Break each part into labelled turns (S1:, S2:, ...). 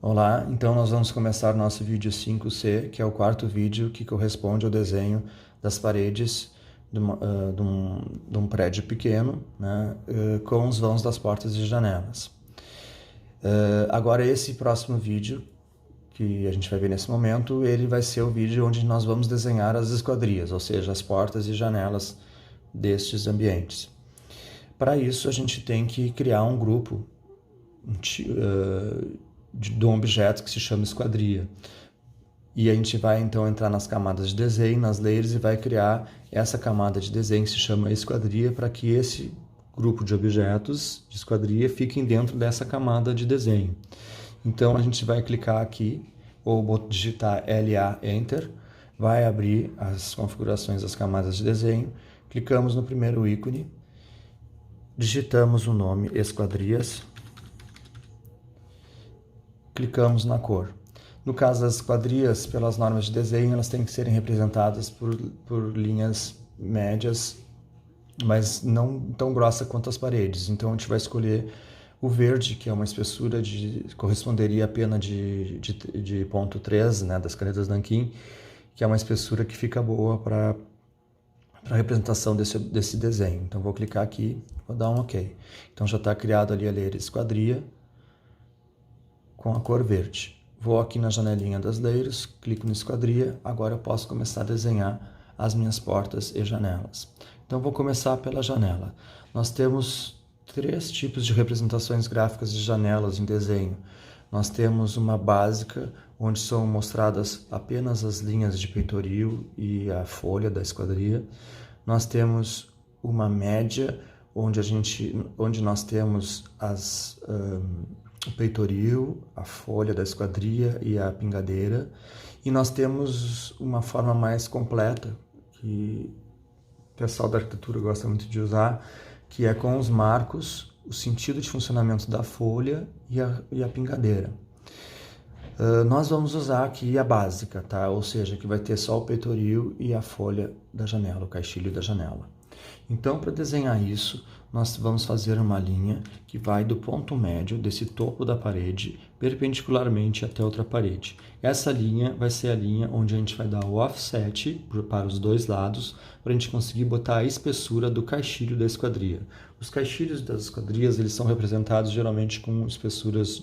S1: Olá, então nós vamos começar nosso vídeo 5C, que é o quarto vídeo que corresponde ao desenho das paredes de um prédio pequeno, né, com os vãos das portas e janelas. Agora esse próximo vídeo, que a gente vai ver nesse momento, ele vai ser o vídeo onde nós vamos desenhar as esquadrias, ou seja, as portas e janelas destes ambientes. Para isso a gente tem que criar um grupo de um objeto que se chama esquadria. E a gente vai então entrar nas camadas de desenho, nas layers, e vai criar essa camada de desenho que se chama esquadria, para que esse grupo de objetos de esquadria fiquem dentro dessa camada de desenho. Então a gente vai clicar aqui, ou digitar LA Enter, vai abrir as configurações das camadas de desenho, clicamos no primeiro ícone, digitamos o nome esquadrias, clicamos na cor. No caso das esquadrias, pelas normas de desenho, elas têm que serem representadas por linhas médias, mas não tão grossa quanto as paredes. Então a gente vai escolher o verde, que é uma espessura corresponderia à pena de ponto 3, né, das canetas Nankin, que é uma espessura que fica boa para a representação desse desenho. Então vou clicar aqui, vou dar um OK. Então já está criado ali a layer esquadria com a cor verde. Vou aqui na janelinha das layers, clico no esquadria, agora eu posso começar a desenhar as minhas portas e janelas. Então vou começar pela janela. Nós temos três tipos de representações gráficas de janelas em desenho. Nós temos uma básica, onde são mostradas apenas as linhas de peitoril e a folha da esquadria. Nós temos uma média, onde nós temos o peitoril, a folha da esquadria e a pingadeira. E nós temos uma forma mais completa, que o pessoal da arquitetura gosta muito de usar, que é com os marcos, o sentido de funcionamento da folha e a pingadeira. Nós vamos usar aqui a básica, tá? Ou seja, que vai ter só o peitoril e a folha da janela, o caixilho da janela. Então, para desenhar isso, nós vamos fazer uma linha que vai do ponto médio desse topo da parede perpendicularmente até outra parede. Essa linha vai ser a linha onde a gente vai dar o offset para os dois lados, para a gente conseguir botar a espessura do caixilho da esquadria. Os caixilhos das esquadrias, eles são representados geralmente com espessuras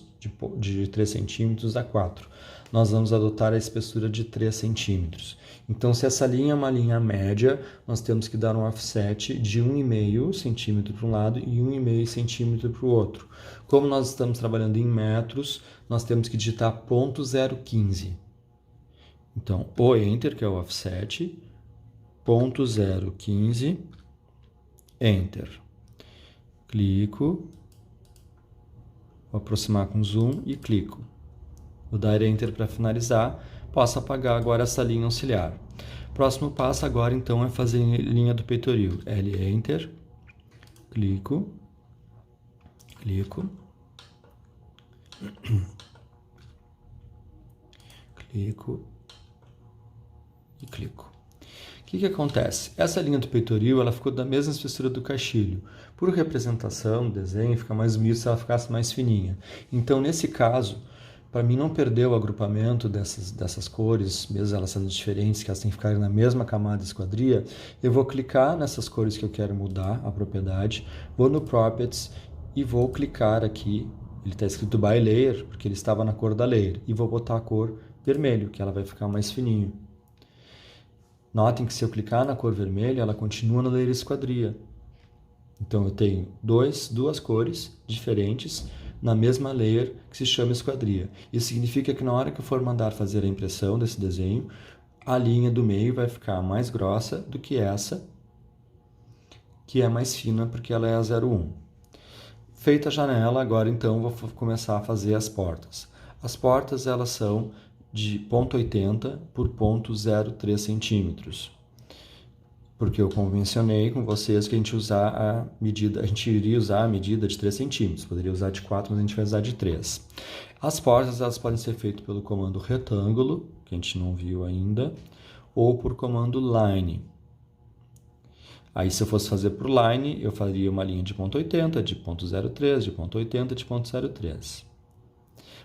S1: de 3 cm a 4. Nós vamos adotar a espessura de 3 centímetros. Então, se essa linha é uma linha média, nós temos que dar um offset de 1,5 centímetro para um lado e 1,5 centímetro para o outro. Como nós estamos trabalhando em metros, nós temos que digitar .015. Então, o Enter, que é o offset, .015, Enter. Clico, vou aproximar com zoom e clico. Vou dar Enter para finalizar. Posso apagar agora essa linha auxiliar. Próximo passo agora, então, é fazer linha do peitoril. L Enter, clico, clico, clico e clico. O que acontece? Essa linha do peitoril, ela ficou da mesma espessura do caixilho. Por representação, desenho, fica mais bonito se ela ficasse mais fininha. Então, nesse caso, para mim não perder o agrupamento dessas cores, mesmo elas sendo diferentes, que elas têm que ficar na mesma camada de esquadria, eu vou clicar nessas cores que eu quero mudar a propriedade, vou no Properties e vou clicar aqui, ele está escrito By Layer, porque ele estava na cor da layer, e vou botar a cor vermelho, que ela vai ficar mais fininho. Notem que se eu clicar na cor vermelha, ela continua na layer esquadria. Então eu tenho duas cores diferentes, na mesma layer que se chama esquadria. Isso significa que na hora que eu for mandar fazer a impressão desse desenho, a linha do meio vai ficar mais grossa do que essa, que é mais fina porque ela é a 01. Feita a janela, agora então vou começar a fazer as portas. As portas, elas são de 0,80 por 0,03 centímetros. Porque eu convencionei com vocês que a gente iria usar a medida de 3 centímetros, poderia usar de 4, mas a gente vai usar de 3. As portas, elas podem ser feitas pelo comando retângulo, que a gente não viu ainda, ou por comando line. Aí, se eu fosse fazer por line, eu faria uma linha de 0,80, de 0,03, de 0,80, de 0,03.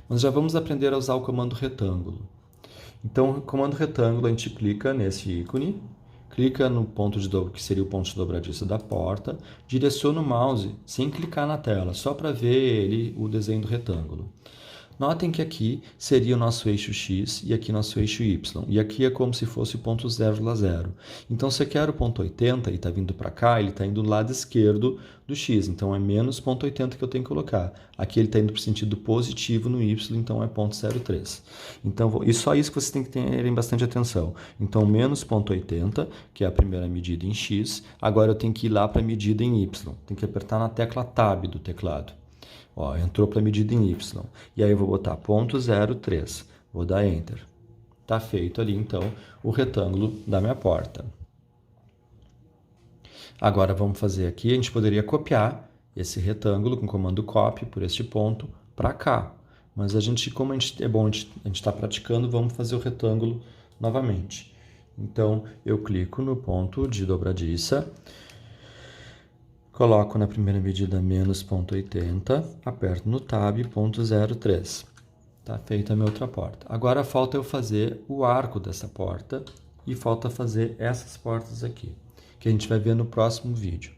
S1: Nós já vamos aprender a usar o comando retângulo. Então, o comando retângulo, a gente clica nesse ícone, clica no ponto de que seria o ponto de dobradiça da porta, direciona o mouse sem clicar na tela, só para ver o desenho do retângulo. Notem que aqui seria o nosso eixo X e aqui nosso eixo Y. E aqui é como se fosse o ponto 0,0. Então, se eu quero o ponto 80 e está vindo para cá, ele está indo do lado esquerdo do X. Então, é menos ponto 80 que eu tenho que colocar. Aqui ele está indo para o sentido positivo no Y, então é ponto 0,3. Então, e só isso que vocês têm que terem bastante atenção. Então, menos ponto 80, que é a primeira medida em X. Agora eu tenho que ir lá para a medida em Y. Tem que apertar na tecla Tab do teclado. Ó, entrou para a medida em Y. E aí eu vou botar ponto 0,3. Vou dar Enter. Está feito ali, então, o retângulo da minha porta. Agora vamos fazer aqui, a gente poderia copiar esse retângulo com o comando copy por este ponto para cá. Mas como é bom, a gente está praticando, vamos fazer o retângulo novamente. Então, eu clico no ponto de dobradiça, coloco na primeira medida menos ponto 80, aperto no Tab, ponto 0,3. Está feita a minha outra porta. Agora falta eu fazer o arco dessa porta e falta fazer essas portas aqui, que a gente vai ver no próximo vídeo.